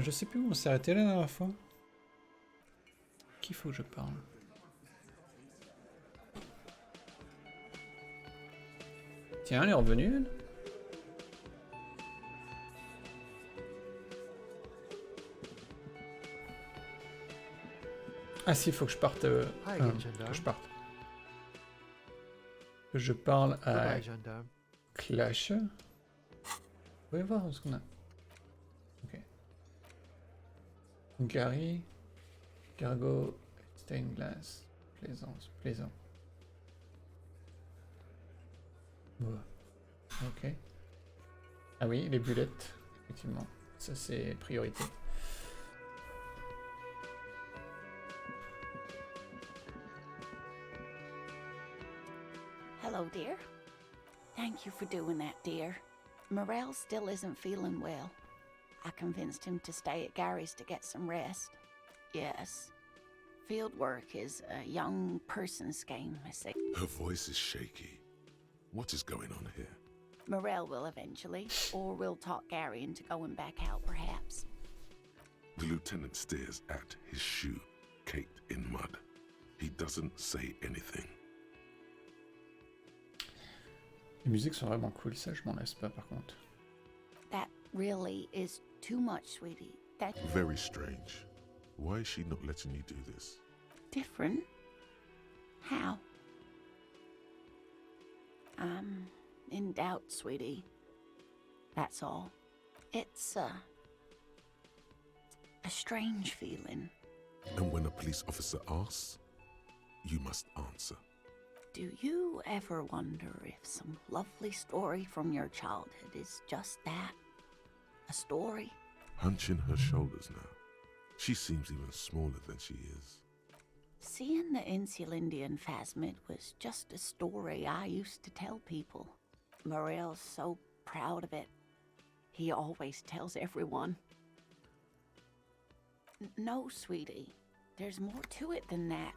Je sais plus où on s'est arrêté la dernière fois. Qu'il faut que je parle? Tiens, elle est revenue, elle. Ah si, il faut que je parte. Hi again, Que gendarme. je parte. Que je parle à Goodbye, gendarme. Clash. Vous pouvez voir ce qu'on a. Ok. Gary. Cargo. Stained glass. Plaisance. Plaisant. Ouais. Ok. Ah oui, les bulettes. Effectivement. Ça, c'est priorité. Hello, dear. Thank you for doing that, dear. Morel still isn't feeling well. I convinced him to stay at Gary's to get some rest. Yes. Field work is a young person's game, I say. Her voice is shaky. What is going on here? Morel will eventually, or we'll talk Gary into going back out, perhaps. The lieutenant stares at his shoe, caked in mud. He doesn't say anything. Les musiques sont vraiment cool, ça je m'en laisse pas par contre. That really is too much, sweetie. That's Very strange. Why is she not letting you do this? different. How? I'm in doubt, sweetie. That's all. It's a strange feeling. And when a police officer asks, you must answer. Do you ever wonder if some lovely story from your childhood is just that? A story? Hunching her shoulders now. She seems even smaller than she is. Seeing the Insulindian phasmid was just a story I used to tell people. Morel's so proud of it. He always tells everyone. No, sweetie. There's more to it than that.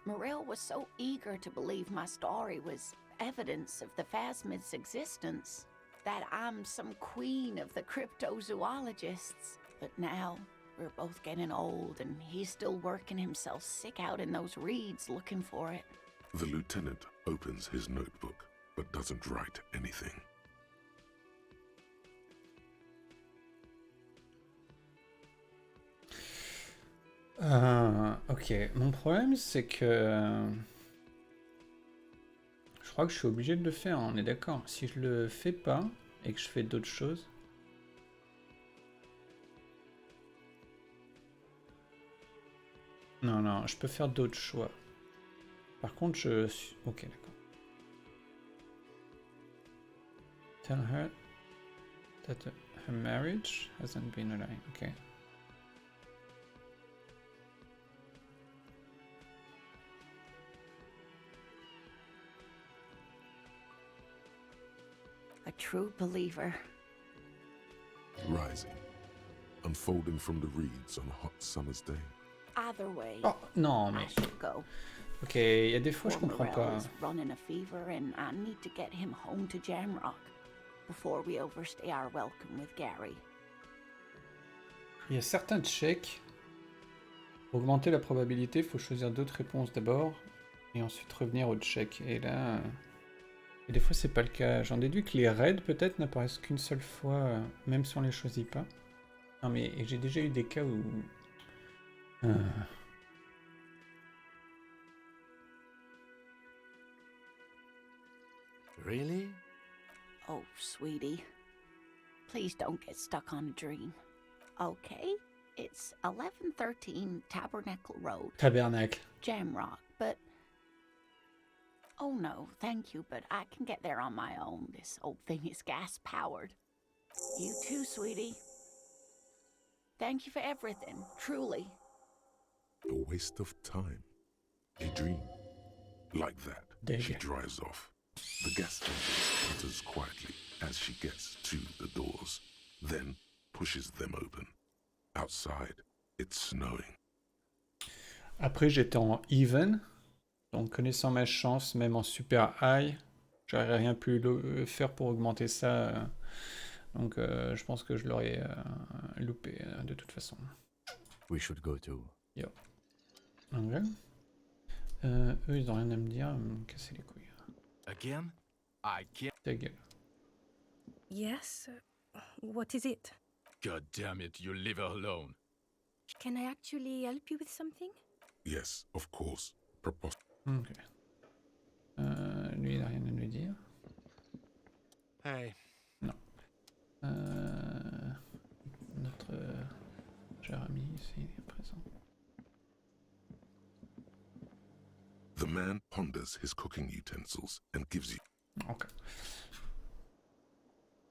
Morel was so eager to believe my story was evidence of the phasmid's existence, that I'm some queen of the cryptozoologists. But now, we're both getting old, and he's still working himself sick out in those reeds looking for it. The lieutenant opens his notebook, but doesn't write anything. Ok, mon problème c'est que... Je crois que je suis obligé de le faire, on est d'accord. Si je le fais pas et que je fais d'autres choses... Non, non, je peux faire d'autres choix. Par contre, je suis... Ok, d'accord. Tell her that her marriage hasn't been aligned. Ok. A true believer. Rising, unfolding from the reeds on a hot summer's day. Either way, Oh, non, I mais... should go. Ok, il y a des fois je Poor comprends Morel pas. is running a fever, and I need to get him home to Jamrock before we overstay our welcome with Gary. Il y a certains checks. Pour augmenter la probabilité, il faut choisir d'autres réponses d'abord et ensuite revenir au check. Et là, et des fois c'est pas le cas. J'en déduis que les raids peut-être n'apparaissent qu'une seule fois, même si on les choisit pas. Non mais j'ai déjà eu des cas où... Really? Oh, sweetie. Please don't get stuck on a dream. Okay, it's 1113 Tabernacle Road, Tabernacle. Jamrock, but... Oh no, thank you, but I can get there on my own. This old thing is gas-powered. You too, sweetie. Thank you for everything, truly. A waste of time. A dream. Like that, she Dig. drives off. The gas engine sputters quietly as she gets to the doors, then pushes them open. Outside, it's snowing. Après j'étais en even, donc connaissant ma chance, même en super high, j'aurais rien pu faire pour augmenter ça Donc je pense que je l'aurais loupé de toute façon. We should go too. Yo. Ok. Eux, ils ont rien à me dire, me casser les couilles. Again? I can't. Ta gueule. Yes? What is it? God damn it, you leave her alone. Can I actually help you with something? Yes, of course. Propos. Ok. Lui, il a rien à nous dire. Hey. Non. Notre cher ami, ici, il est présent. The man ponders his cooking utensils and gives you. Ok.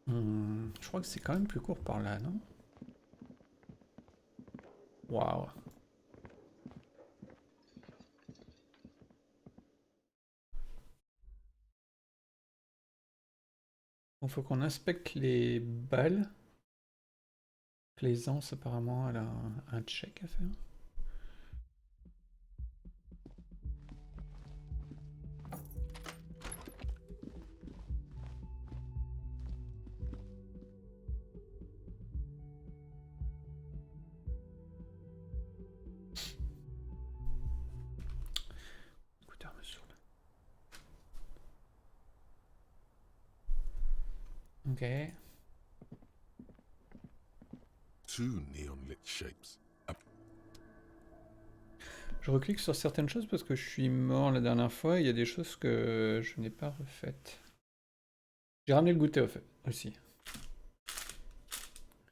Je crois que c'est quand même plus court par là, non? Waouh. Il faut qu'on inspecte les balles. Plaisance, apparemment, elle a un check à faire. Écouteur me saoule. Ok. Two neon-lit shapes. Je reclique sur certaines choses parce que je suis mort la dernière fois. Il y a des choses que je n'ai pas refaites. J'ai ramené le goûter au fait aussi.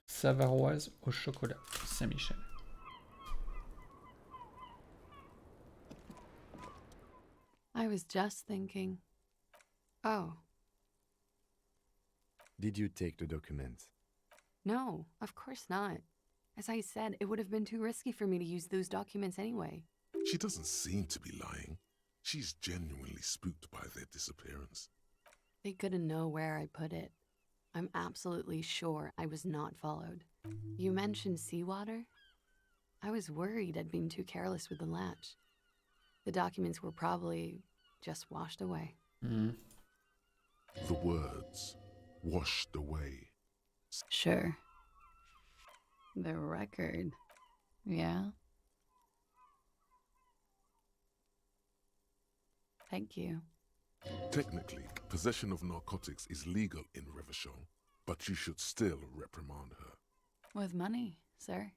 Savaroise au chocolat, Saint-Michel. I was just thinking. Oh, Did you take the documents? no, of course not. As I said, it would have been too risky for me to use those documents anyway. She doesn't seem to be lying. She's genuinely spooked by their disappearance. They couldn't know where I put it. I'm absolutely sure I was not followed. You mentioned seawater? I was worried I'd been too careless with the latch. The documents were probably just washed away. Mhm. The words washed away. Sure. The record. Yeah? Thank you. Technically, possession of narcotics is legal in Revachol, but you should still reprimand her. With money, sir.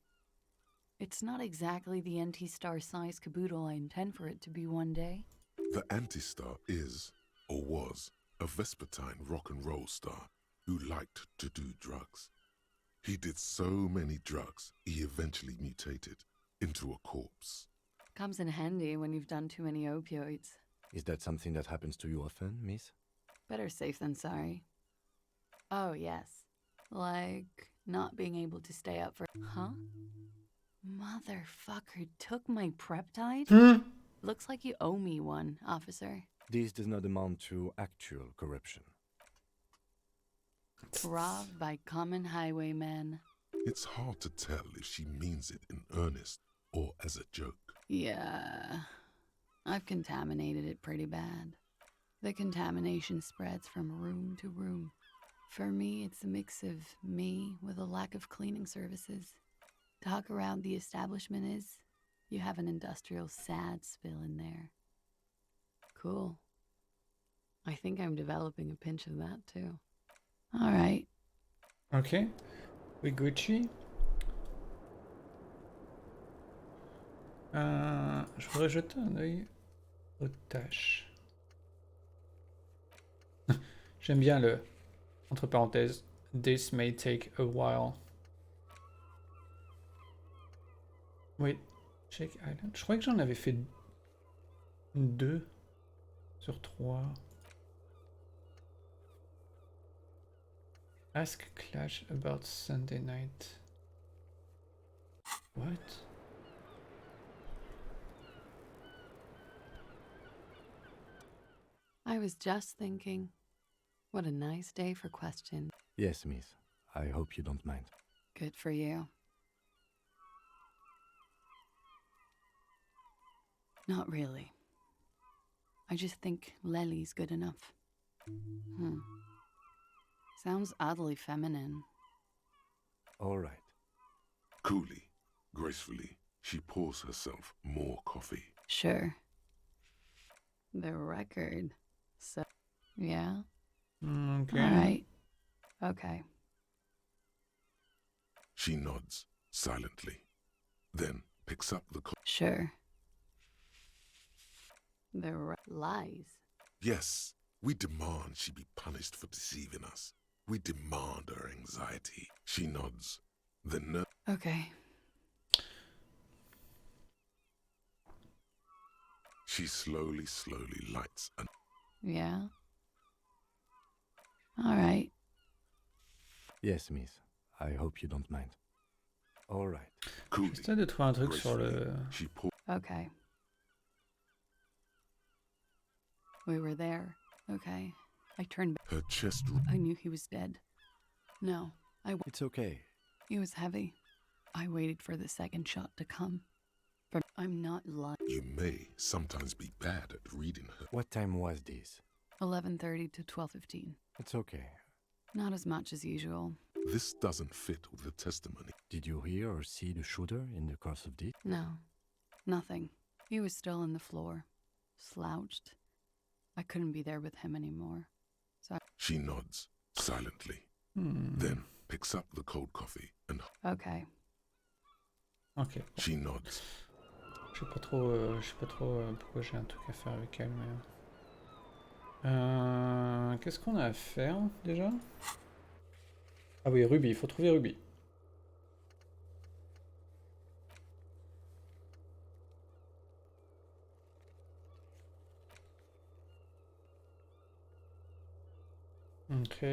It's not exactly the anti-star size caboodle I intend for it to be one day. The Anti-Star is, or was, a Vespertine rock and roll star who liked to do drugs. He did so many drugs, he eventually mutated into a corpse. Comes in handy when you've done too many opioids. Is that something that happens to you often, miss? Better safe than sorry. Oh, yes. Like not being able to stay up for... Huh? Motherfucker took my peptide? Looks like you owe me one, officer. This does not amount to actual corruption. Robbed by common highwaymen. It's hard to tell if she means it in earnest or as a joke. Yeah. I've contaminated it pretty bad. The contamination spreads from room to room. For me, it's a mix of me with a lack of cleaning services. Talk around the establishment is, you have an industrial sad spill in there. Cool. I think I'm developing a pinch of that too. All right. Ok. Oui, Gucci. Je voudrais jeter un œil aux tâches. J'aime bien le, entre parenthèses, this may take a while. Oui, check island. Je crois que j'en avais fait 2 sur 3. Ask Clash about Sunday night. What? I was just thinking, what a nice day for questions. Yes, miss. I hope you don't mind. Good for you. Not really. I just think Lely's good enough. Sounds oddly feminine. All right. Coolly, gracefully, she pours herself more coffee. Sure. The record. So, yeah? Ok. Alright. Okay. She nods silently, then picks up the Sure. The lies. Yes, we demand she be punished for deceiving us. We demand her anxiety. She nods, then Okay. she slowly lights an Yeah? Alright. Yes, miss. I hope you don't mind. All right. coolly, J'essaie de trouver un truc sur gracefully, le... she pours Okay. We were there. Okay. I turned back. her chest. I knew he was dead. No, It's okay. he was heavy. I waited for the second shot to come. But I'm not lying. You may sometimes be bad at reading her. What time was this? 11:30 to 12:15. It's okay. Not as much as usual. This doesn't fit with the testimony. Did you hear or see the shooter in the course of this? No, nothing. He was still on the floor, slouched. I couldn't be there with him anymore. So, She nods silently, Hmm. then picks up the cold coffee and okay. Ok. Bon. she nods. Je sais pas trop pourquoi j'ai un truc à faire avec elle, mais... Qu'est-ce qu'on a à faire, déjà? Ah oui, Ruby, il faut trouver Ruby. Ok.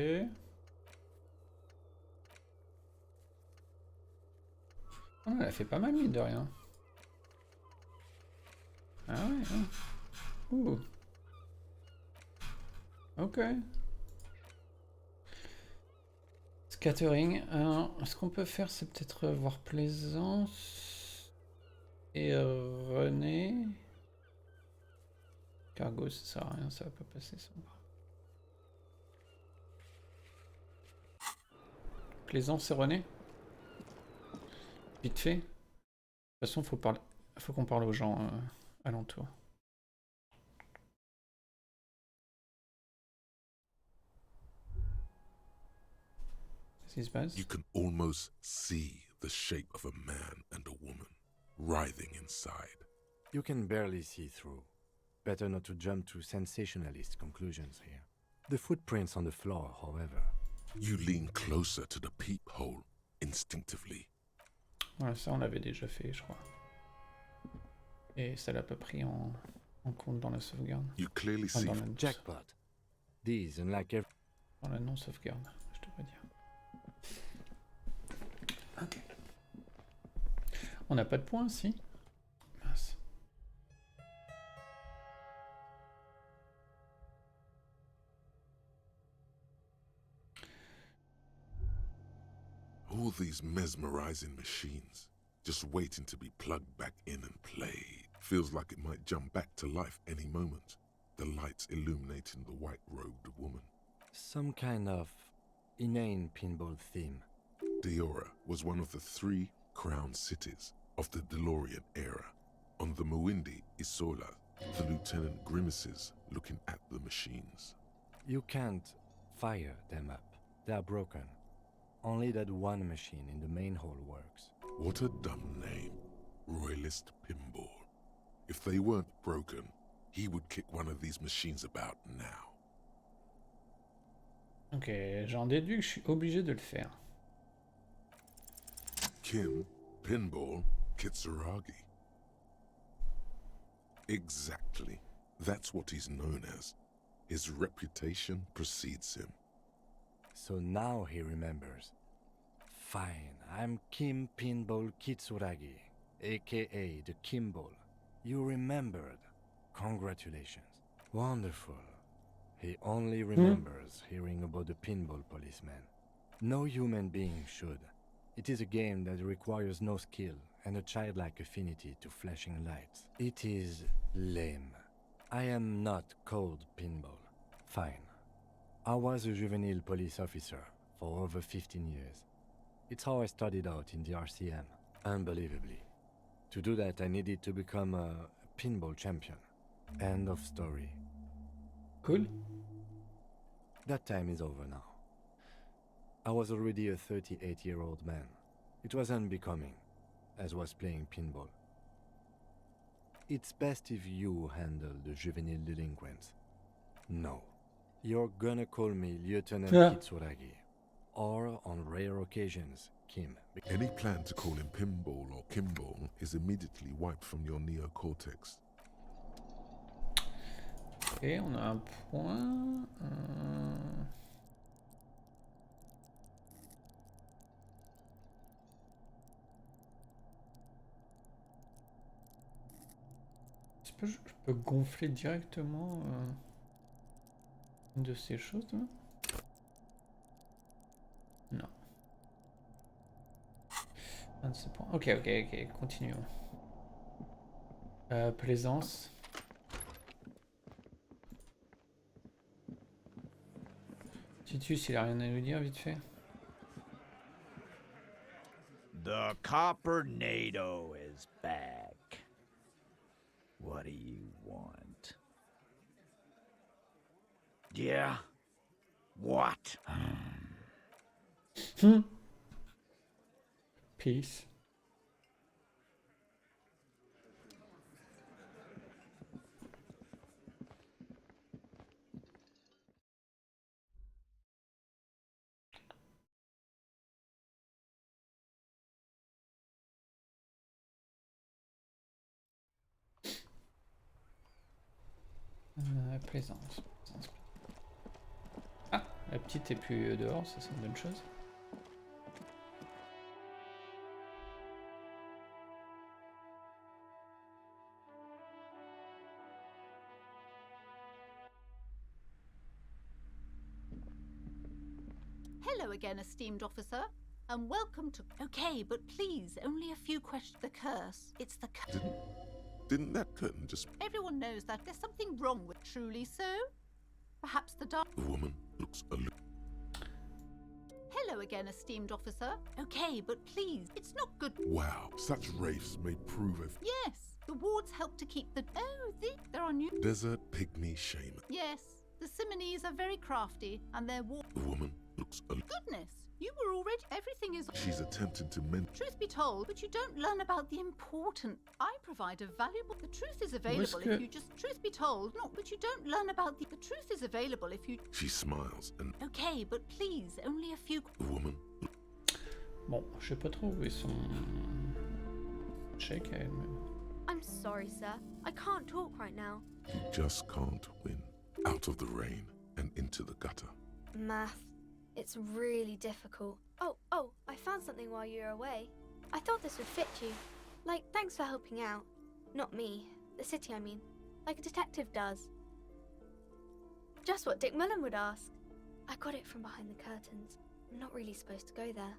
Ah, elle a fait pas mal, mine de rien. Ah ouais, hein. Ouh. Ok. Scattering. Alors, ce qu'on peut faire, c'est peut-être voir Plaisance et René. Cargo, ça sert à rien, ça va pas passer ça. Plaisance et René. Vite fait. De toute façon, faut qu'on parle aux gens alentours. Qu'est-ce qui se passe? You can almost see the shape of a man and a woman writhing inside. You can barely see through. Better not to jump to sensationalist conclusions here. The footprints on the floor, however. You lean closer to the peephole instinctively. Ouais, ça on l'avait déjà fait, je crois. Et ça l'a pas pris en compte dans la sauvegarde. You clearly Enfin, see dans la, Jackpot. These, unlike every... dans la non-sauvegarde, je devrais dire. Ok. On n'a pas de points, si? Mince. all these mesmerizing machines, just waiting to be plugged back in and played. Feels like it might jump back to life any moment. The lights illuminating the white-robed woman. Some kind of inane pinball theme. Diora was one of the 3 crown cities of the DeLorean era. On the Muindi Isola, the Lieutenant grimaces looking at the machines. You can't fire them up. They are broken. Only that one machine in the main hall works. What a dumb name. Royalist Pinball. If they weren't broken, he would kick one of these machines about now. Ok, j'en déduis que je suis obligé de le faire. Kim, Pinball, Kitsuragi. Exactly. That's what he's known as. His reputation precedes him. So now he remembers. Fine, I'm Kim Pinball Kitsuragi, aka the Kimball. You remembered. Congratulations. Wonderful. He only remembers hearing about the pinball policeman. No human being should. It is a game that requires no skill and a childlike affinity to flashing lights. It is lame. I am not called Pinball. Fine. I was a juvenile police officer for over 15 years. It's how I started out in the RCM. Unbelievably. To do that, I needed to become a pinball champion. End of story. Cool. That time is over now. I was already a 38-year-old man. It was unbecoming, as was playing pinball. It's best if you handle the juvenile delinquents. No. You're gonna call me Lieutenant Kitsuragi. Or, on rare occasions, Kim. Any plan to call him Pinball or Kimball is immediately wiped from your neocortex. Et on a un point. Je peux gonfler directement une de ces choses là? Non. Un de ces points. Ok, continuons. Plaisance. Titus, il a rien à nous dire vite fait. The Coppernado is back. What do you want? Yeah? What? Peace. Plaisance. Ah, la petite est plus dehors, ça c'est une bonne chose. Hello again, esteemed officer, and welcome to... Okay, but please, only a few questions. The curse. It's the curse. Didn't that curtain just... Everyone knows that there's something wrong with truly so. Perhaps the dark... The woman looks aloof. Hello again, esteemed officer. Okay, but please, it's not good... Wow, such wraiths may prove a... Yes, the wards help to keep the... Oh, there are new... Desert pygmy shaman. Yes, the Simonees are very crafty, and their war... The woman looks aloof. Goodness, you were already... Everything is... She's attempting to mend... Truth be told, but you don't learn about the important... I provide a valuable... The truth is available if you just... Truth be told, not... But you don't learn about the... The truth is available if you... She smiles and... Okay, but please, only a few... The woman... Bon, je sais pas trop où est son... chèque à elle-même. I'm sorry, sir. I can't talk right now. You just can't win. Out of the rain and into the gutter. Math. It's really difficult. Oh, I found something while you were away. I thought this would fit you. Like, thanks for helping out. Not me. The city, I mean. Like a detective does. Just what Dick Mullen would ask. I got it from behind the curtains. I'm not really supposed to go there.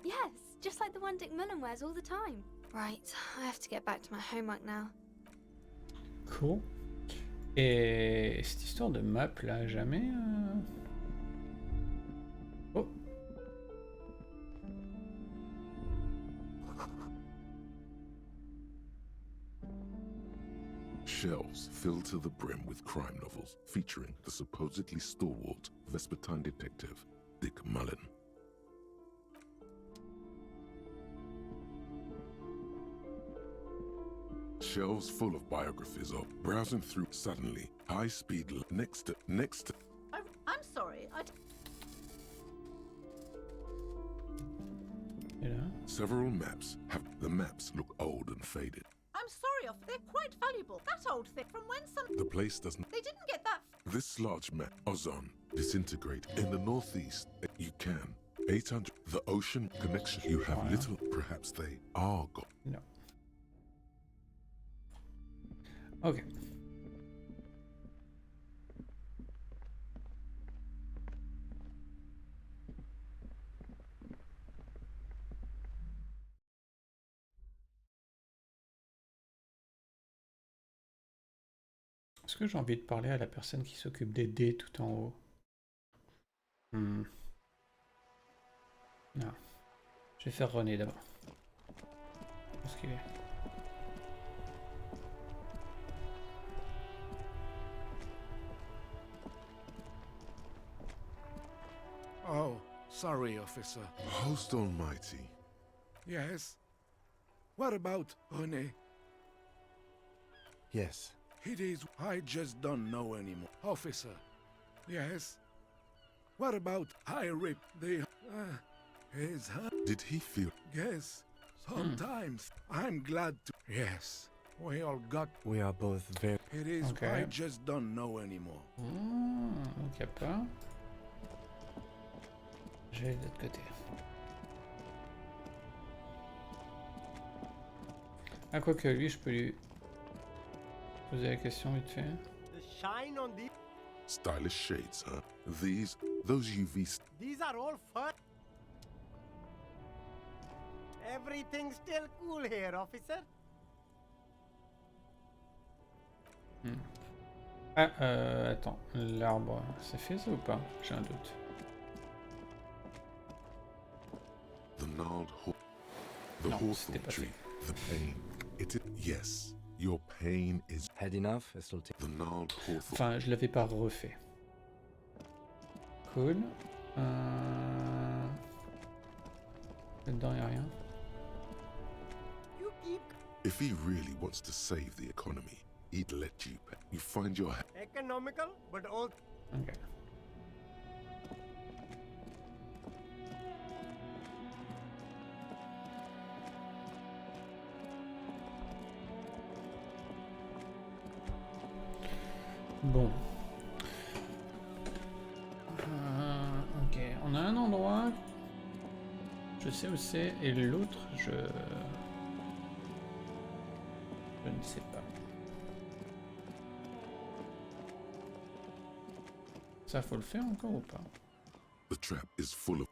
Yes, just like the one Dick Mullen wears all the time. Right, I have to get back to my homework now. Cool. Et cette histoire de map là, jamais... Oh. Shelves filled to the brim with crime novels featuring the supposedly stalwart Vespertine detective, Dick Mullen. Shelves full of biographies of browsing through suddenly high speed next to I'm sorry, Et là. several maps the maps look old and faded. I'm sorry, they're quite valuable. That old thing from when some... The place doesn't... They didn't get that... This large map, Ozon, disintegrate in the northeast. You can. 800. The ocean connection. You have little. Perhaps they are gone. No. Ok. Est-ce que j'ai envie de parler à la personne qui s'occupe des dés tout en haut? Non. Je vais faire René d'abord. Où est-ce qu'il est? Oh, sorry, officer. Host Almighty. Yes? What about René? Yes. It is. I just don't know anymore. Officer. Yes? What about I rip the... his... Did he feel... Yes. Sometimes. I'm glad to... Yes. We all got... We are both very... It is. Okay. I just don't know anymore. Donc y a pas. Je vais de l'autre côté. Ah, quoi que lui, je peux lui poser la question vite fait. stylish shades, huh? Those UV... These are all fun. Everything's still cool here, officer. Ah, attends. L'arbre, c'est fait ça ou pas? J'ai un doute. The gnarled the Non, hawthorn c'était pas tree. fait. The pain. Yes. Your pain is... Had enough, SLT. The gnarled hawthorn... Enfin, je l'avais pas refait. Cool. Là-dedans, y'a rien. You keep If he really wants to save the economy, he'd let you pay. You find your... economical, but all Ok. Bon. Ok, on a un endroit. Je sais où c'est, et l'autre, je ne sais pas. Ça, faut le faire encore ou pas? The trap is full of...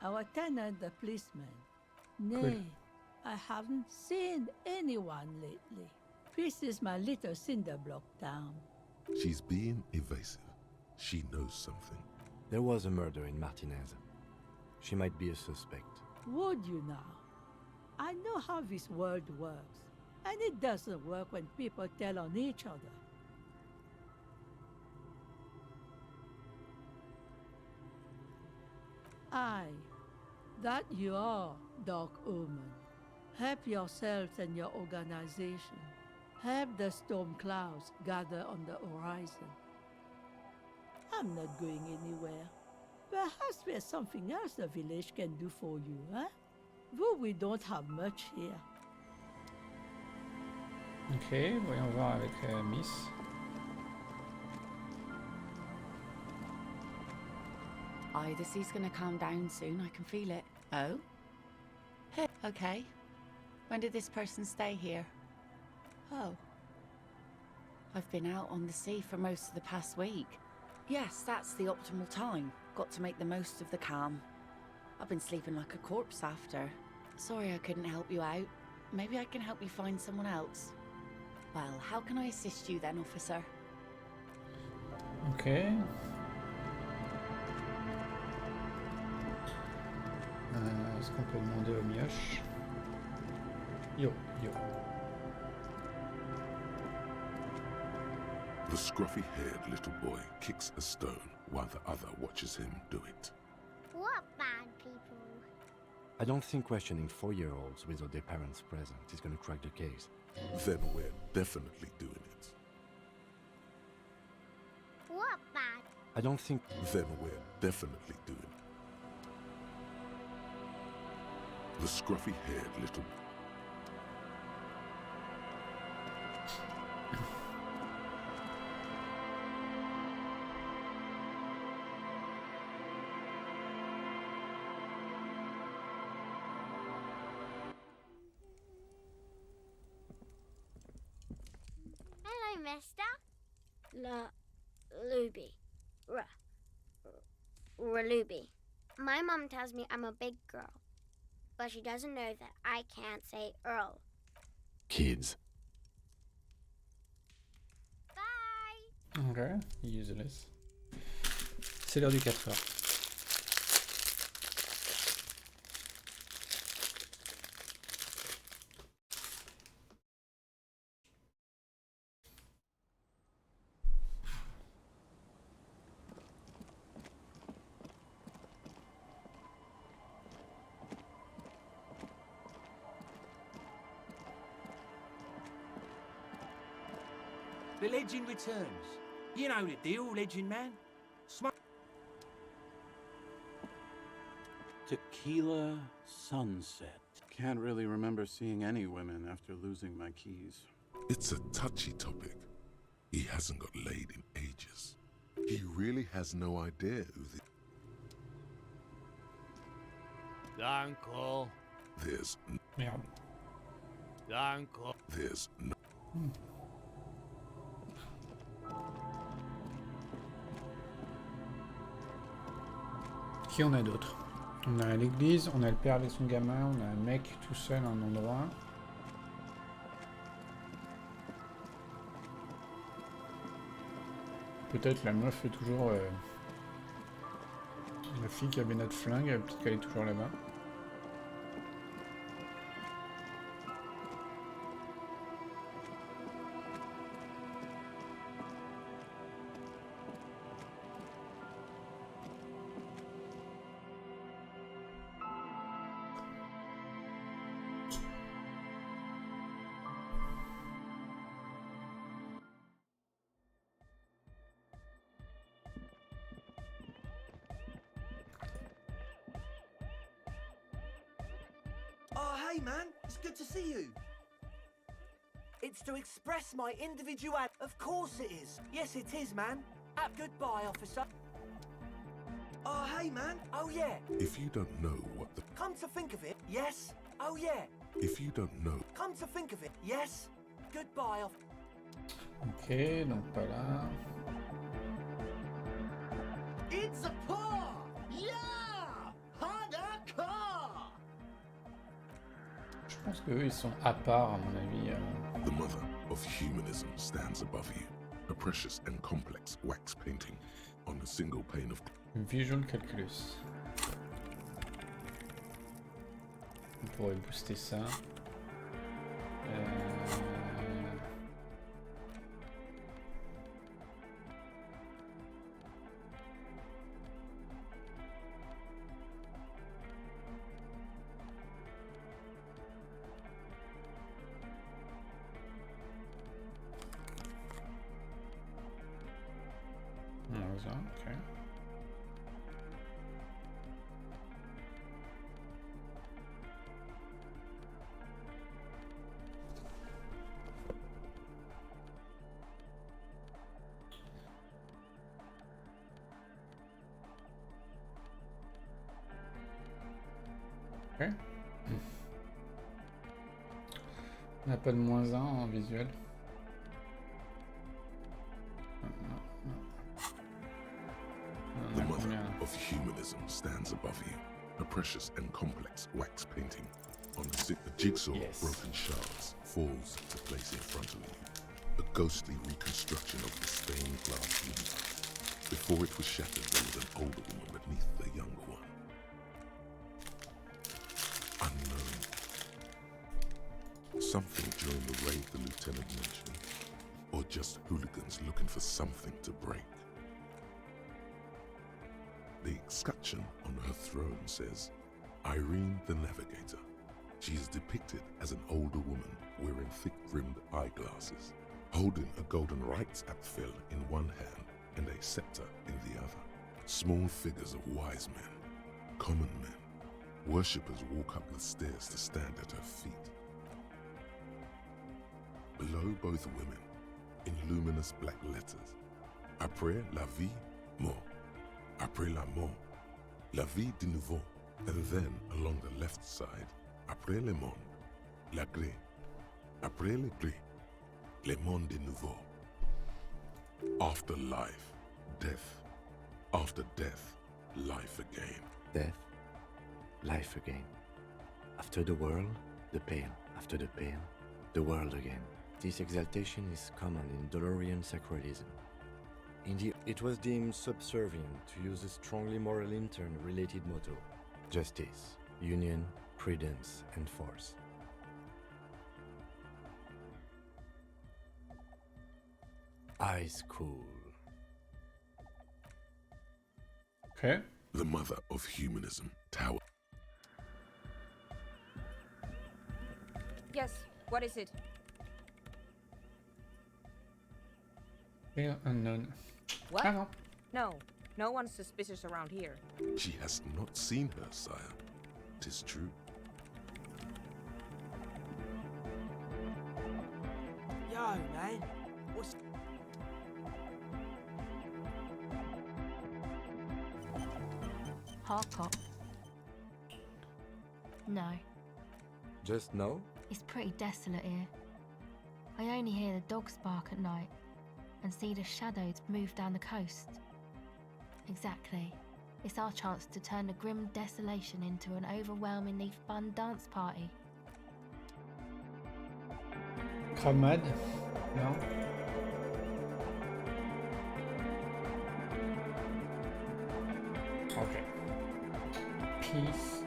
Our tenant, the policeman. Nay, I haven't seen anyone lately. This is my little cinder block town. She's being evasive. She knows something. There was a murder in Martinez. She might be a suspect. Would you now? I know how this world works, and it doesn't work when people tell on each other. Aye, that you are, Dark Omen. Help yourselves and your organization. Help the storm clouds gather on the horizon. I'm not going anywhere. Perhaps there's something else the village can do for you, huh? Though we don't have much here. Ok, voyons voir avec Miss. Aye, the sea's gonna calm down soon. I can feel it. Oh? Okay. When did this person stay here? Oh. I've been out on the sea for most of the past week. Yes, that's the optimal time. Got to make the most of the calm. I've been sleeping like a corpse after. Sorry I couldn't help you out. Maybe I can help you find someone else. Well, how can I assist you then, officer? Ok. Est-ce qu'on peut demander au mioche? Yo, yo. The scruffy-haired little boy kicks a stone while the other watches him do it. What bad people? I don't think questioning 4-year-olds without their parents present is going to crack the case. Then we're definitely doing it. What bad? I don't think... Then we're definitely doing it. The scruffy-haired little... Hello, mister. Luby. Raluby. My mum tells me I'm a big girl, but she doesn't know that I can't say Earl. Kids. Bye! Ok, useless. C'est l'heure du 4 heures. The legend returns. You know the deal, legend man. Tequila sunset. Can't really remember seeing any women after losing my keys. It's a touchy topic. He hasn't got laid in ages. He really has no idea who Uncle. There's Merde. Uncle. There's no... Qui on a d'autre? On a l'église, on a le père avec son gamin, on a un mec tout seul à un endroit. Peut-être la meuf est toujours... la fille qui avait notre flingue, peut-être qu'elle est toujours là-bas. Oh, hey, man. It's good to see you. It's to express my individual... Of course it is. Yes, it is, man. Goodbye, officer. Oh, hey, man. Oh, yeah. If you don't know what the... Come to think of it, yes. Oh, yeah. If you don't know... Come to think of it, yes. Goodbye, officer. Ok, donc pas là. It's a paw! Yeah! Hardcore! Je pense qu'eux, ils sont à part, à mon avis. The mother of humanism stands above you, a precious and complex wax painting on a single pane of... Visual Calculus. On pourrait booster ça. Okay. Ok. On n'a pas de -1 en visuel. The mother of humanism stands above you, a precious and complex wax painting on a jigsaw of broken shards falls into place in front of you, a ghostly reconstruction of the stained glass window. Before it was shattered, there was an older woman beneath the younger one. Unknown. Something during the raid the lieutenant mentioned, or just hooligans looking for something to break. The escutcheon on her throne says, Irene the Navigator. She is depicted as an older woman wearing thick-rimmed eyeglasses, holding a golden Reichsapfel in one hand and a scepter in the other. Small figures of wise men, common men, worshippers walk up the stairs to stand at her feet. Below both women, in luminous black letters, Après la vie, mort. Après la mort, la vie de nouveau. And then, along the left side, après le monde, la gré. Après le gré, le monde de nouveau. After life, death. After death, life again. Death, life again. After the world, the pale. After the pale, the world again. This exaltation is common in Dolorian sacralism. It was deemed subservient to use a strongly moral intern-related motto. Justice, union, prudence, and force. Eyes cool. Okay. The mother of humanism, Tower. Yes, what is it? Here unknown. What? Ah, non. No, no one's suspicious around here. She has not seen her, sire. 'Tis true. Yo, man. What's... Hardcore. No, Just no? it's pretty desolate here. I only hear the dogs bark at night and see the shadows move down the coast. Exactly. It's our chance to turn the grim desolation into an overwhelmingly fun dance party. Cramade? Non. Ok. Peace.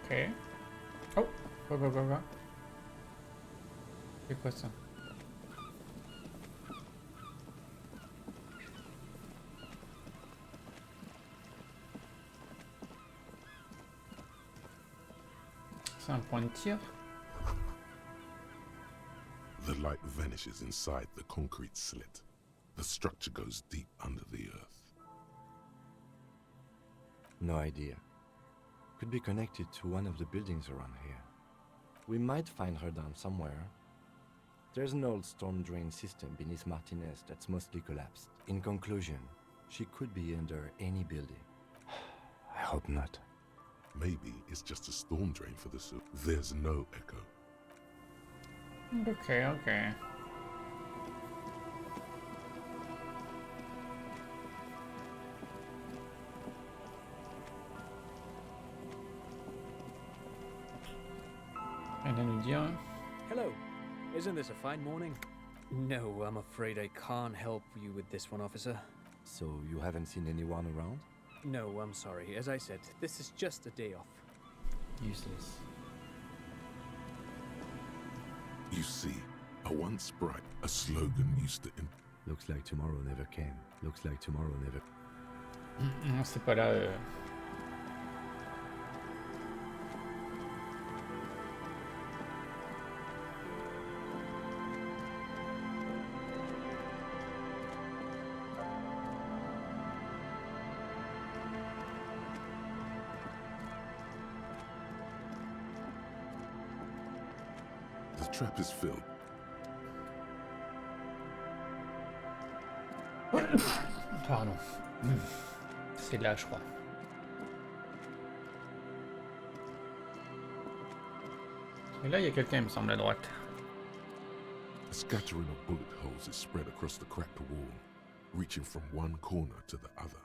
Ok. Oh, quoi. C'est quoi ça? C'est un point de tir? The light vanishes inside the concrete slit. The structure goes deep under the earth. No idea. Could be connected to one of the buildings around here. We might find her down somewhere. There's an old storm drain system beneath Martinez that's mostly collapsed. In conclusion, she could be under any building. I hope not. Maybe it's just a storm drain for the suit. There's no echo. Ok. Rien à nous dire. Hello. Isn't this a fine morning? No, I'm afraid I can't help you with this one, officer. So you haven't seen anyone around? No, I'm sorry. As I said, this is just a day off. Useless. You see, a once bright, a slogan used to... Looks like tomorrow never came. Looks like tomorrow never... Non, c'est pas là. The trap is filled. Pardon. C'est là, je crois. Et là, il y a quelqu'un, il me semble, à droite. A scattering of bullet holes is spread across the cracked wall, reaching from one corner to the other.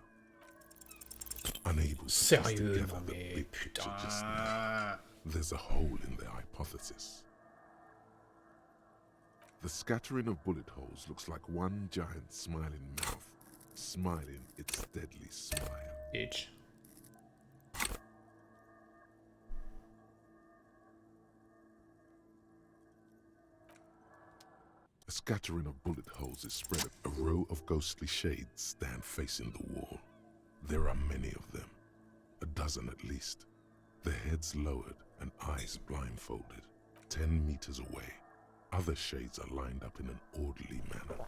Unable to piece Sérieux, together non the mais big picture putain. just now, there's a hole in their hypothesis. The scattering of bullet holes looks like one giant smiling mouth, smiling its deadly smile. Bitch. A scattering of bullet holes is spread. A row of ghostly shades stand facing the wall. There are many of them, a dozen at least, their heads lowered and eyes blindfolded. 10 meters away, other shades are lined up in an orderly manner.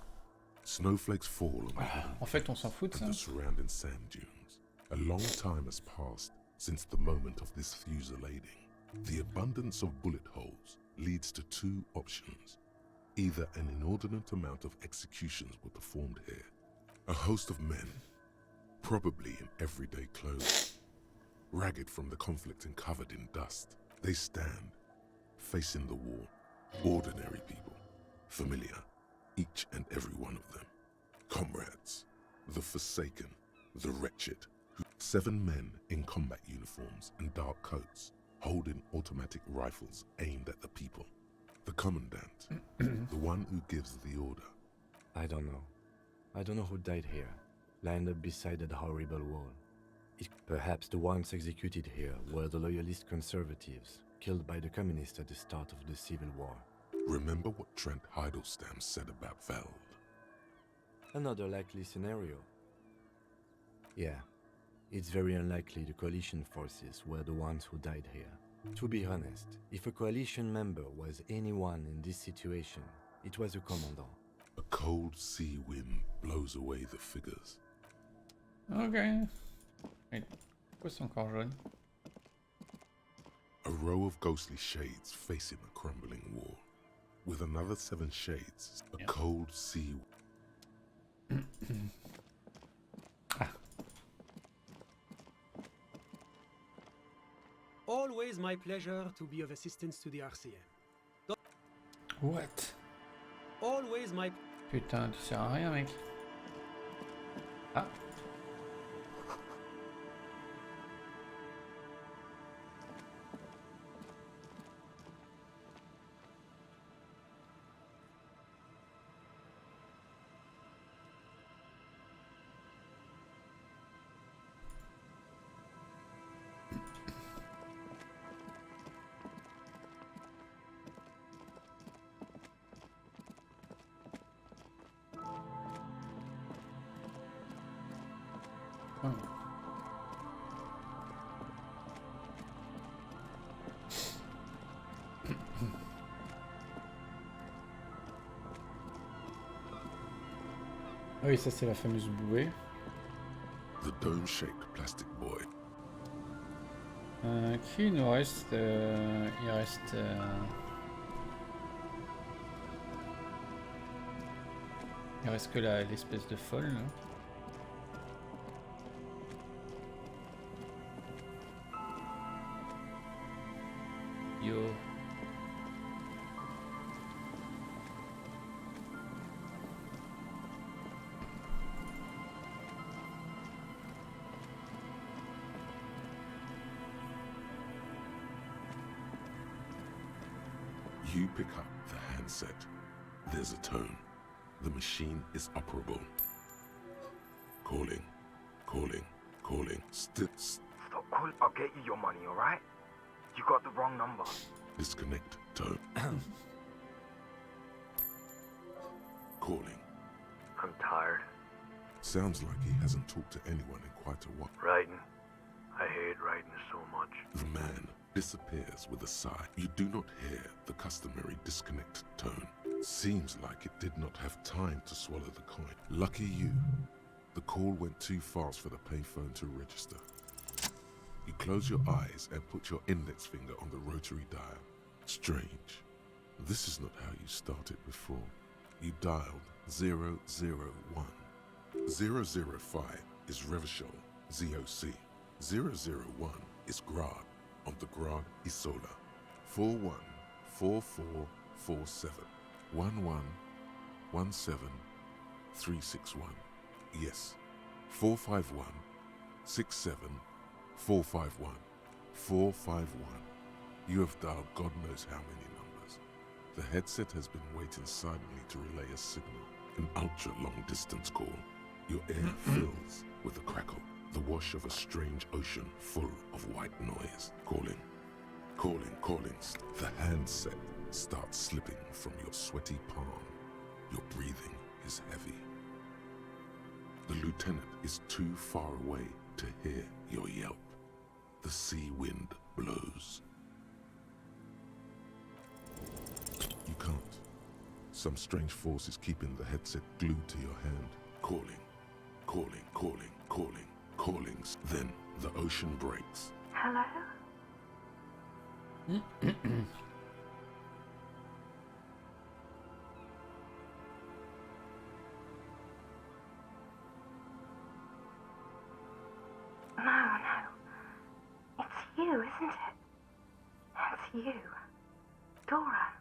Snowflakes fall on En fait, on s'en fout de ça. the surrounding sand dunes. A long time has passed since the moment of this fusillading. The abundance of bullet holes leads to two options. Either an inordinate amount of executions were performed here. A host of men, probably in everyday clothes, ragged from the conflict and covered in dust, they stand, facing the wall. Ordinary people, familiar, each and every one of them. Comrades, the forsaken, the wretched. 7 men in combat uniforms and dark coats, holding automatic rifles aimed at the people. The commandant, the one who gives the order. I don't know. I don't know who died here, lined up beside that horrible wall. Perhaps the ones executed here were the loyalist conservatives, killed by the communists at the start of the Civil War. Remember what Trent Heidelstein said about Veld? Another likely scenario. Yeah, it's very unlikely the coalition forces were the ones who died here. To be honest, if a coalition member was anyone in this situation, it was a commandant. A cold sea wind blows away the figures. Ok. Mais pourquoi c'est encore jaune? A row of ghostly shades facing a crumbling wall. With another 7 shades, a cold sea. Always my pleasure to be of assistance to the RCM. What? Always my... Putain, tu sers à rien, mec. Ah. Ah oui, ça c'est la fameuse bouée. The dome-shaped plastic boy. Qui nous reste il reste... Il reste que l'espèce de folle, là. Yo. You pick up the handset. There's a tone. The machine is operable. Calling, calling, calling. Stop calling. I'll get you your money, alright? You got the wrong number. Disconnect tone. Calling. I'm tired. Sounds like he hasn't talked to anyone in quite a while. Writing. I hate writing so much. The man disappears with a sigh. You do not hear the customary disconnect tone. Seems like it did not have time to swallow the coin. Lucky you. The call went too fast for the payphone to register. You close your eyes and put your index finger on the rotary dial. Strange. This is not how you started before. You dialed 001. 005 is Revachol, ZOC. 001 is Grad, on the Grad Isola. 414447 1117361. Yes, 451 67 451 451. You have dialed God knows how many numbers. The headset has been waiting silently to relay a signal, an ultra-long distance call. Your air fills with a crackle, the wash of a strange ocean full of white noise. Calling, calling, calling. The handset starts slipping from your sweaty palm. Your breathing is heavy. The lieutenant is too far away to hear your yelp. The sea wind blows. You can't. Some strange force is keeping the headset glued to your hand. Calling, calling, calling, calling, callings. Then the ocean breaks. Hello? No. It's you, isn't it? It's you. Dora.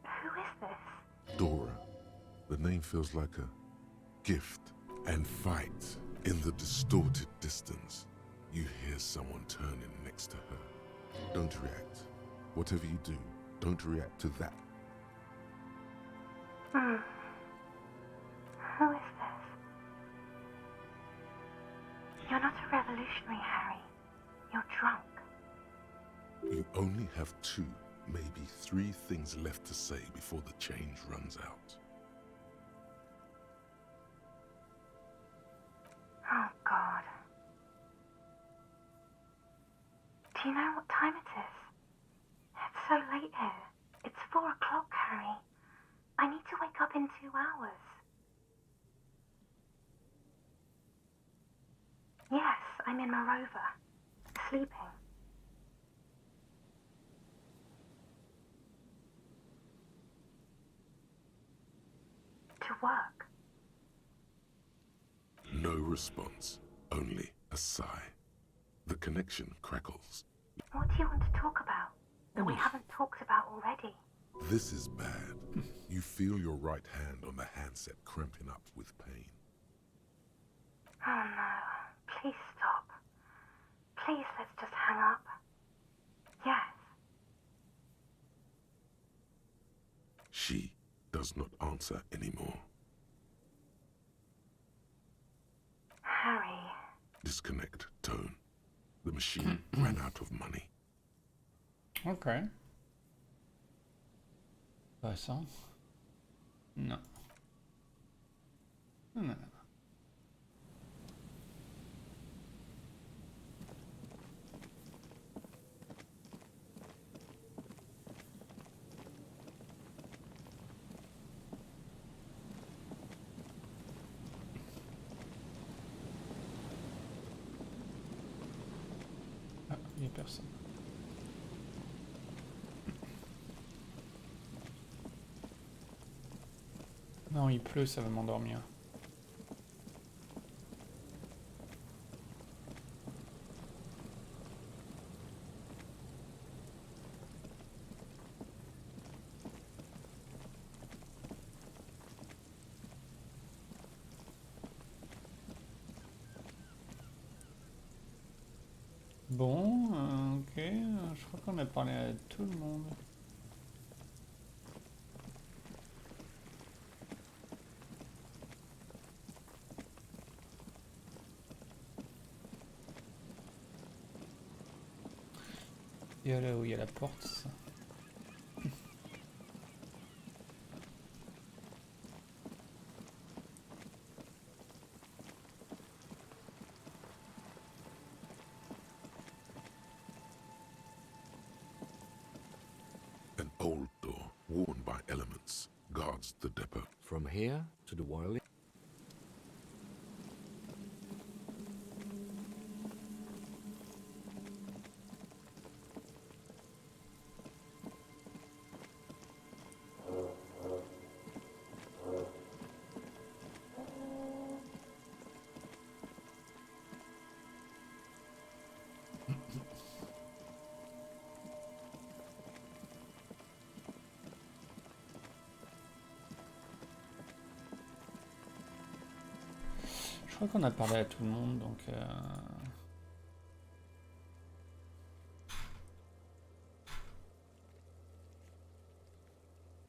Who is this? Dora. The name feels like a gift. And fight. In the distorted distance, you hear someone turning next to her. Don't react. Whatever you do, don't react to that. Who is this? You're not a revolutionary, Harry. You're drunk. You only have 2, maybe 3 things left to say before the change runs out. Oh, God. Do you know what time it is? It's so late here. It's 4 o'clock, Harry. I need to wake up in 2 hours. Yes, I'm in my rover. Sleeping. To work. No response, only a sigh. The connection crackles. What do you want to talk about that we haven't talked about already? This is bad. You feel your right hand on the handset cramping up with pain. Oh no. Please stop. Please, let's just hang up. Yes. She does not answer anymore. Harry. Disconnect tone. The machine ran out of money. Ok. Intéressant. Non. Non. Ah, il n'y a personne. Non, il pleut, ça va m'endormir. Bon, ok, je crois qu'on a parlé à tout le monde. Il y a là où il y a la porte, ça. An old door, worn by elements, guards the depot. From here to the wireless. Je crois qu'on a parlé à tout le monde, donc...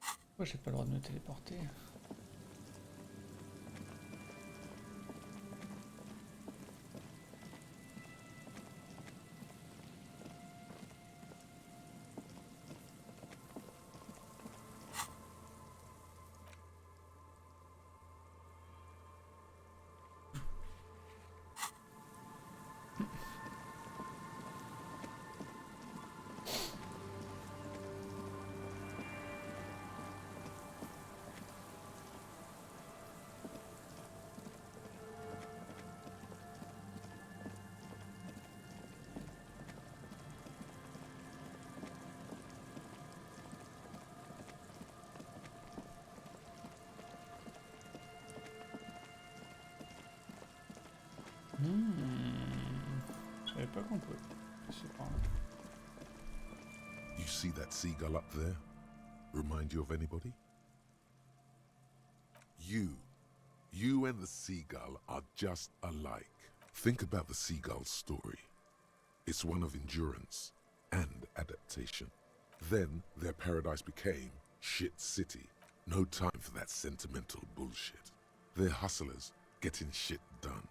Pourquoi j'ai pas le droit de me téléporter? J'avais pas compris. C'est pas... You see that seagull up there? Remind you of anybody? You and the seagull are just alike. Think about the seagull's story. It's one of endurance and adaptation. Then their paradise became Shit City. No time for that sentimental bullshit. They're hustlers, getting shit done.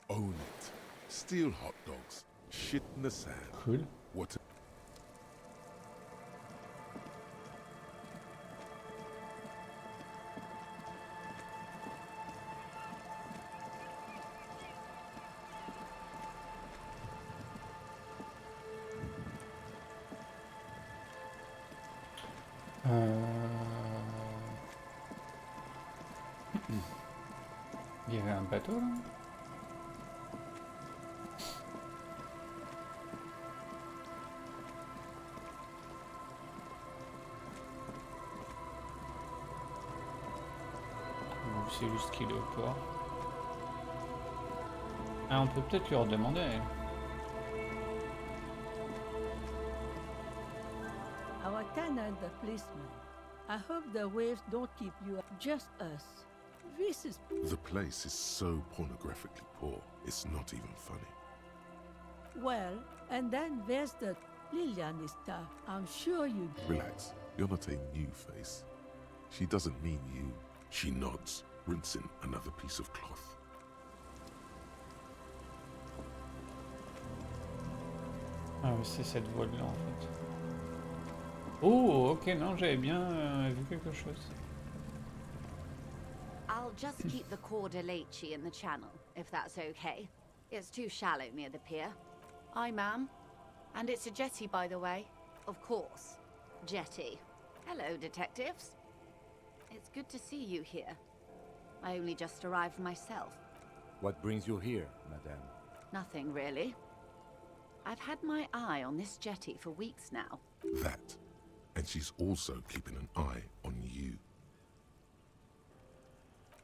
Own it. Steal hot dogs. Shit in the sand. Cool. What? Il y avait un bateau là? Ou c'est juste qu'il est au port? Ah, on peut peut-être lui redemander. Our tenant, the policeman. I hope the waves don't keep you up. Just us. This is... The place is so pornographically poor, it's not even funny. Well, and then there's the Lillian stuff. I'm sure you... Relax, you're not a new face. She doesn't mean you. She nods, rinsing another piece of cloth. Ah oui, c'est cette voile-là en fait. Oh, ok, non, j'avais bien vu quelque chose. I'll just keep the corda lacey in the channel, if that's okay. It's too shallow near the pier. Aye, ma'am. And it's a jetty, by the way. Of course. Jetty. Hello, detectives. It's good to see you here. I only just arrived myself. What brings you here, madame? Nothing, really. I've had my eye on this jetty for weeks now. That. And she's also keeping an eye on you.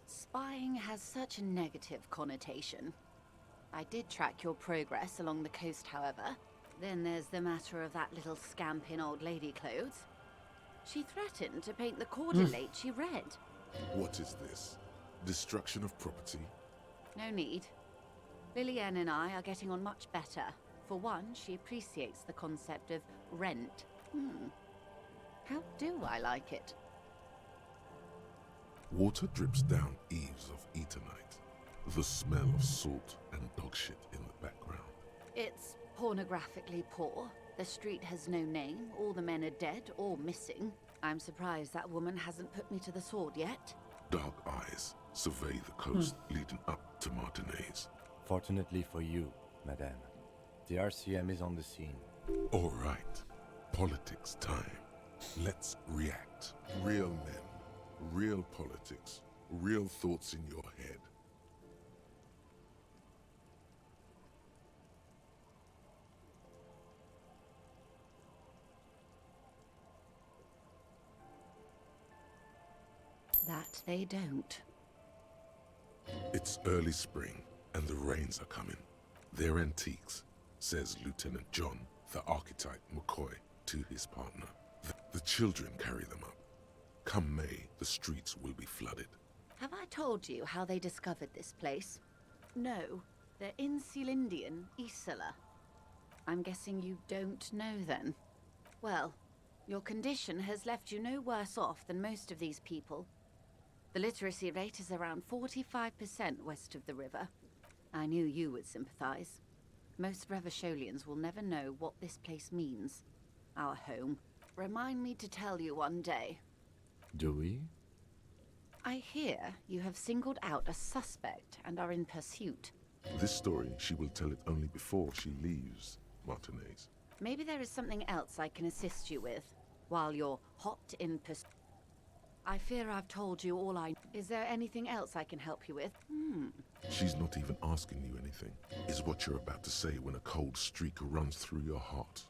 Spying has such a negative connotation. I did track your progress along the coast, however. Then there's the matter of that little scamp in old lady clothes. She threatened to paint the corda lacey red. What is this? Destruction of property? No need. Lillian and I are getting on much better. For one, she appreciates the concept of rent. How do I like it? Water drips down eaves of Eternite. The smell of salt and dog shit in the background. It's pornographically poor. The street has no name. All the men are dead or missing. I'm surprised that woman hasn't put me to the sword yet. Dark eyes survey the coast leading up to Martinez. Fortunately for you, madame, the RCM is on the scene. All right. Politics time. Let's react. Real men, real politics, real thoughts in your head. That they don't. It's early spring, and the rains are coming. They're antiques, says Lieutenant John, the archetype McCoy, to his partner. The children carry them up. Come May, the streets will be flooded. Have I told you how they discovered this place? No, they're in Sealindian, Isola. I'm guessing you don't know then. Well, your condition has left you no worse off than most of these people. The literacy rate is around 45% west of the river. I knew you would sympathize. Most Revacholians will never know what this place means. Our home. Remind me to tell you one day. Do we? I hear you have singled out a suspect and are in pursuit. This story, she will tell it only before she leaves Martinez. Maybe there is something else I can assist you with, while you're hot in pursuit. I fear I've told you all I... Is there anything else I can help you with? She's not even asking you anything. Is what you're about to say when a cold streak runs through your heart.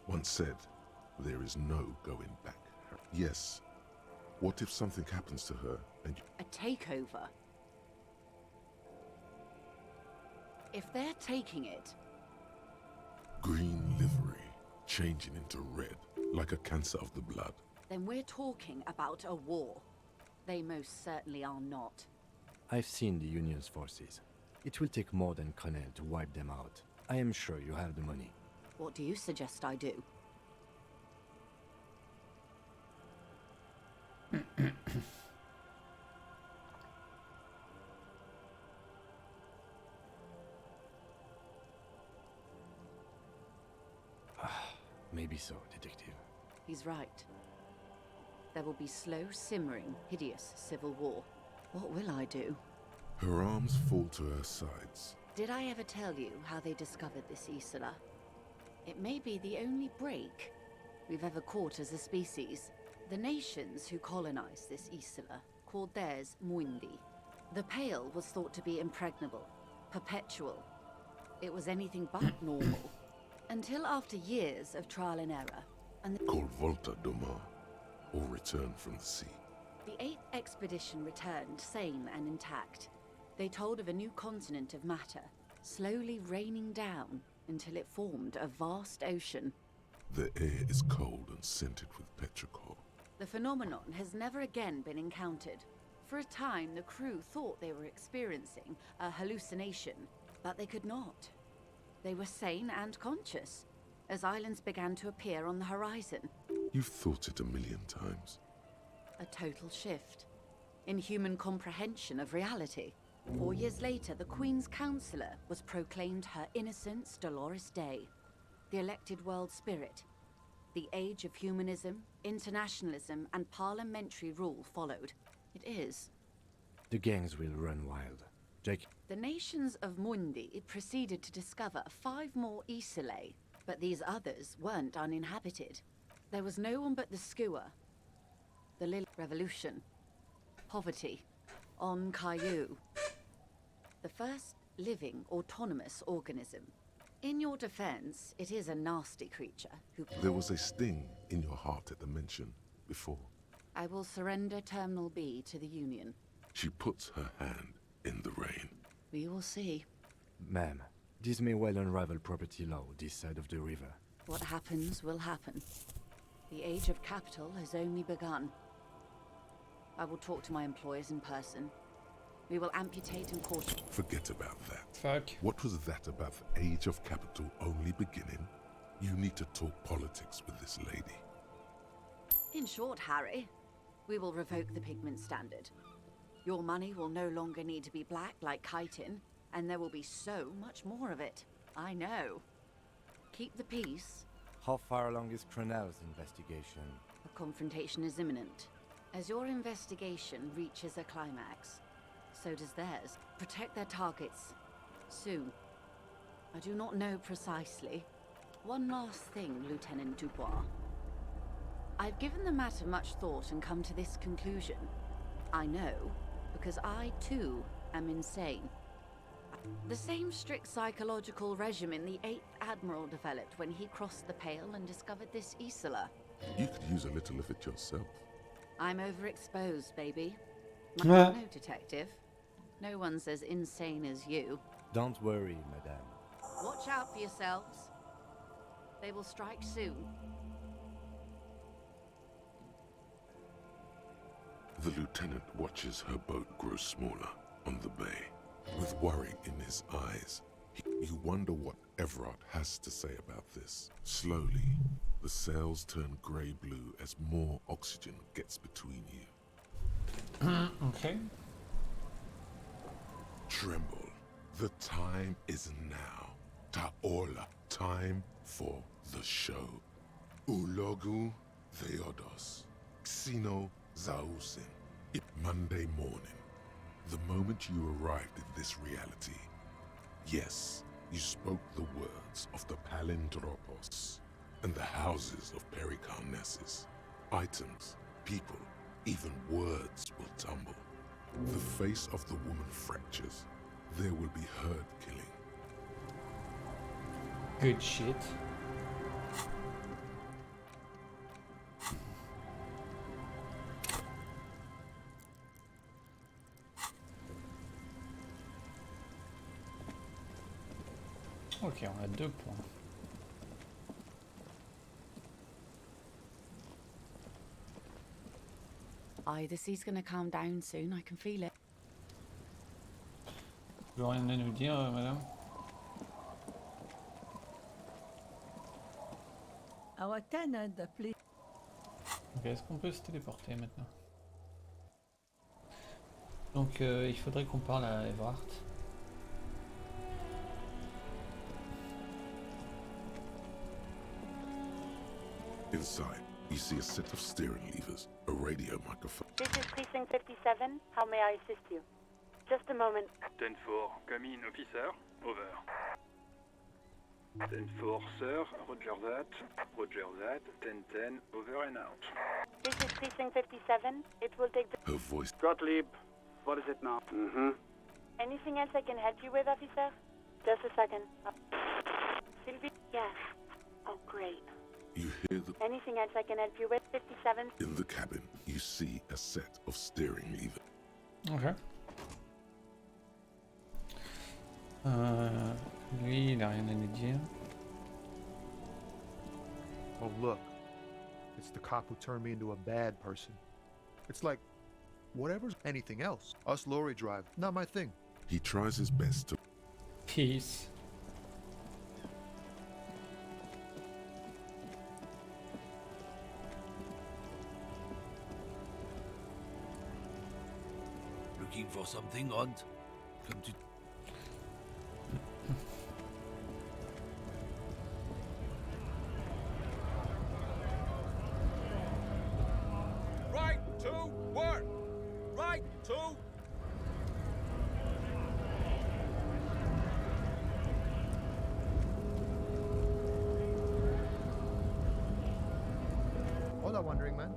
Once said, there is no going back. Yes. What if something happens to her and... A takeover? If they're taking it, Green livery, changing into red, like a cancer of the blood. then we're talking about a war. They most certainly are not. I've seen the Union's forces. It will take more than Crenel to wipe them out. I am sure you have the money. What do you suggest I do? Maybe so, detective. He's right. There will be slow, simmering, hideous civil war. What will I do? Her arms fall to her sides. Did I ever tell you how they discovered this Isola? It may be the only break we've ever caught as a species. The nations who colonized this Isola called theirs Muindi. The Pale was thought to be impregnable, perpetual. It was anything but normal. Until after years of trial and error, and Called Volta do Mar, or Return from the Sea. the 8th expedition returned sane and intact. They told of a new continent of matter, slowly raining down until it formed a vast ocean. The air is cold and scented with petrichor. The phenomenon has never again been encountered. For a time, the crew thought they were experiencing a hallucination, but they could not. They were sane and conscious, as islands began to appear on the horizon. You've thought it a million times. A total shift in human comprehension of reality. 4 years later, the Queen's Counsellor was proclaimed Her Innocence Dolores Day, the elected world spirit. The age of humanism, internationalism, and parliamentary rule followed. It is. The gangs will run wild. Jake, The nations of Mundi proceeded to discover 5 more Isolae, but these others weren't uninhabited. There was no one but the Skua, the Lily Revolution, poverty, on Caillou, the first living autonomous organism. In your defense, it is a nasty creature who... There was a sting in your heart at the mention before. I will surrender Terminal B to the Union. She puts her hand in the rain. We will see. ma'am, this may well unravel property law this side of the river. What happens will happen. The age of capital has only begun. I will talk to my employers in person. We will amputate and quarter. Forget about that. Fuck. What was that about the age of capital only beginning? You need to talk politics with this lady. In short, Harry, we will revoke the pigment standard. Your money will no longer need to be black like chitin, and there will be so much more of it. I know. Keep the peace. How far along is Crenel's investigation? A confrontation is imminent. As your investigation reaches a climax, so does theirs. Protect their targets. Soon. I do not know precisely. One last thing, Lieutenant Dubois. I've given the matter much thought and come to this conclusion. I know, because I too am insane. The same strict psychological regimen the 8th Admiral developed when he crossed the Pale and discovered this Isola. You could use a little of it yourself. I'm overexposed, baby. No, detective. No one's as insane as you. Don't worry, madame. Watch out for yourselves. They will strike soon. The lieutenant watches her boat grow smaller on the bay. With worry in his eyes, you wonder what Everard has to say about this. Slowly, the sails turn grey-blue as more oxygen gets between you. Okay. Tremble. The time is now. Taola. Time for the show. Ulogu Theodos. Xino Zausin. Monday morning. The moment you arrived in this reality. Yes, you spoke the words of the Palindropos and the houses of Pericarnassus. Items, people, even words will tumble. The face of the woman fractures. There will be herd killing. Good shit. Ok, on a 2 points. Aye, the sea's gonna calm down soon, I can feel it. Vous avez rien à nous dire, madame? Our tenant, please. Ok, est-ce qu'on peut se téléporter maintenant? Donc il faudrait qu'on parle à Everhart. Inside, you see a set of steering levers, a radio microphone. This is Precinct 57. How may I assist you? Just a moment. 10-4, come in, officer. Over. 10-4, sir. Roger that. Roger that. 10-10, over and out. This is Precinct 57. It will take the... Her voice. Gottlieb, what is it now? Anything else I can help you with, officer? Just a second. Sylvie? Yes. Oh, great. You hear the... Anything else I can help you with, 57? In the cabin, you see a set of steering levers. Ok. Lui, il a rien à nous dire. Oh, look. It's the cop who turned me into a bad person. It's like, whatever's anything else. Us lorry drive, not my thing. He tries his best to... Peace. Looking for something, Hunt? Come to... Right to work! Right to... Hola, Wandering Man.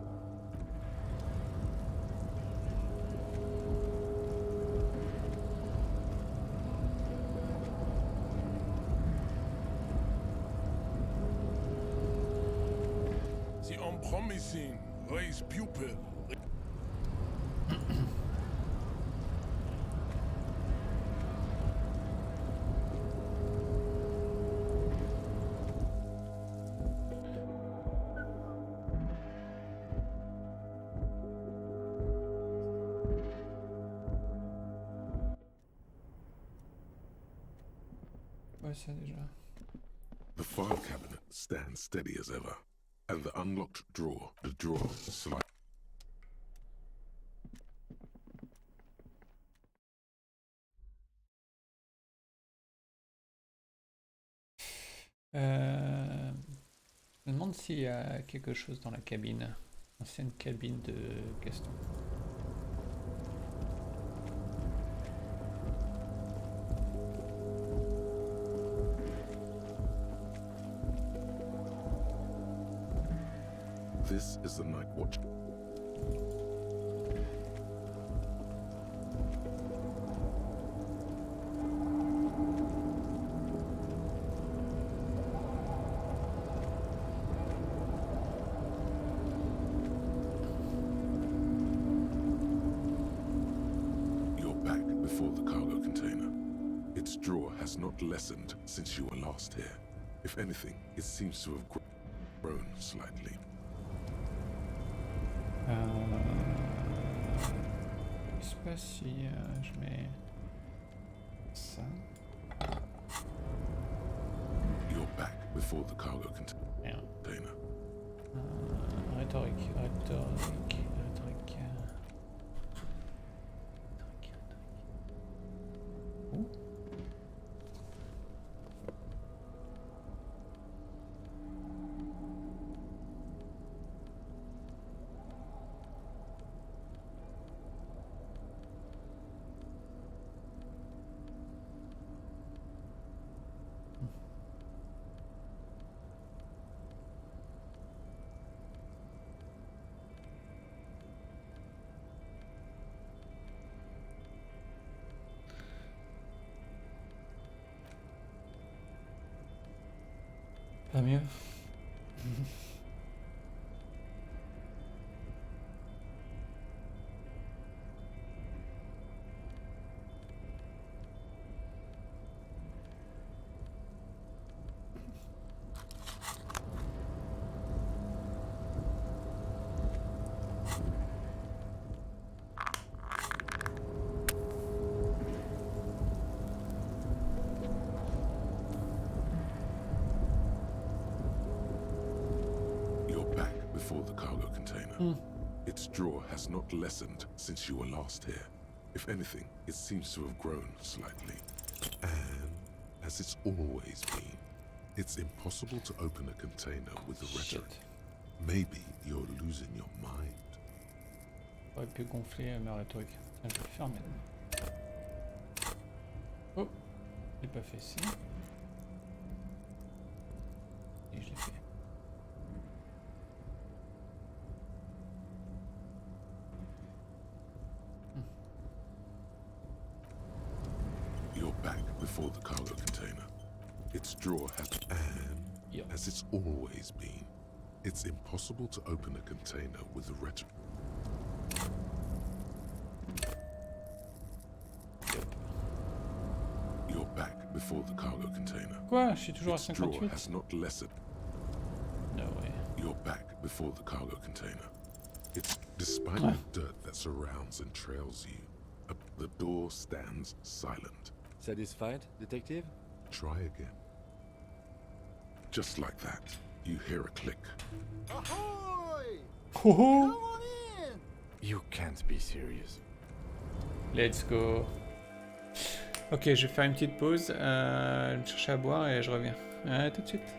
The unpromising raise pupil. Ouais, ça déjà. The file cabinet stands steady as ever, and the unlocked drawer, the drawer slides. Je me demande s'il y a quelque chose dans la cabine. Ancienne cabine de Gaston. This is the night watch. You're back before the cargo container. Its drawer has not lessened since you were last here. If anything, it seems to have grown slightly. Je sais pas si je mets ça. You're back before the cargo container. Rhétorique. Où? Pas mieux. before the cargo container. Its drawer has not lessened since you were last here. If anything, it seems to have grown slightly. And as it's always been, it's impossible to open a container with the rhetoric. Maybe you're losing your mind. J'aurais pu gonfler ma rhétorique. Tiens, je vais le faire maintenant. Oh, je l'ai pas fait ici. Et je l'ai fait. You're back before the cargo container. Its drawer has, and as it's always been, it's impossible to open a container with the rhetoric. You're back before the cargo container. Quoi? Je suis toujours à Its drawer 58. has not lessened. No way. You're back before the cargo container. It's despite the dirt that surrounds and trails you, the door stands silent. Satisfied, detective? Try again. Just like that, you hear a click. Ahoy! Ho Come ho! on in! You can't be serious. Let's go. Ok, je vais faire une petite pause, chercher à boire et je reviens. À tout de suite.